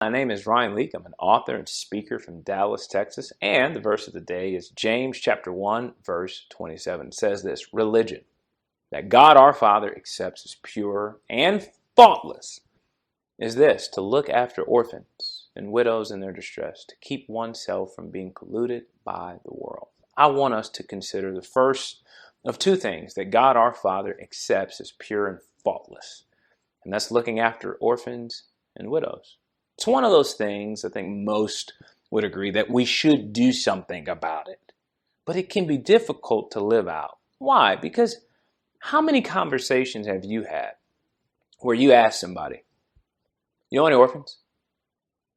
My name is Ryan Leak. I'm an author and speaker from Dallas, Texas, and the verse of the day is James chapter 1, verse 27. It says this: religion that God our Father accepts as pure and faultless is this: to look after orphans and widows in their distress, to keep oneself from being polluted by the world. I want us to consider the first of two things that God our Father accepts as pure and faultless, and that's looking after orphans and widows. It's one of those things I think most would agree that we should do something about it, but it can be difficult to live out. Why? Because how many conversations have you had where you ask somebody, you know any orphans?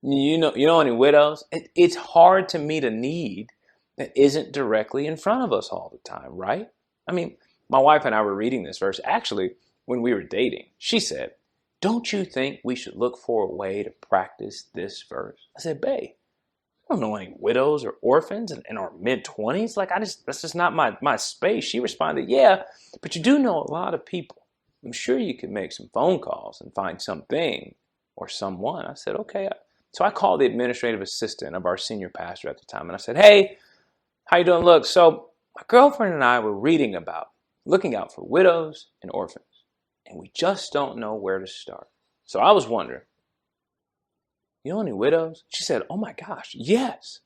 You know any widows? It's hard to meet a need that isn't directly in front of us all the time, right? I mean, my wife and I were reading this verse actually when we were dating. She said, "Don't you think we should look for a way to practice this verse?" I said, "Babe, I don't know any widows or orphans in our mid-20s. That's just not my space." She responded, "Yeah, but you do know a lot of people. I'm sure you could make some phone calls and find something or someone." I said, "Okay." So I called the administrative assistant of our senior pastor at the time, and I said, "Hey, how you doing? Look, so my girlfriend and I were reading about looking out for widows and orphans, and we just don't know where to start. So I was wondering, you know any widows?" She said, "Oh my gosh, yes,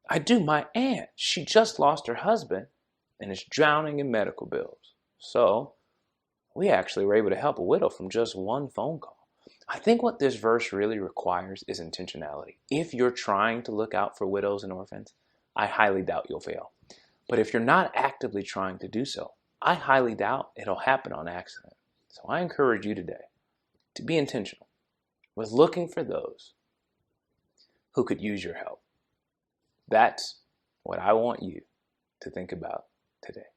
I do. My aunt, she just lost her husband and is drowning in medical bills. So we actually were able to help a widow from just one phone call." I think what this verse really requires is intentionality. If you're trying to look out for widows and orphans, I highly doubt you'll fail. But if you're not actively trying to do so, I highly doubt it'll happen on accident. So I encourage you today to be intentional with looking for those who could use your help. That's what I want you to think about today.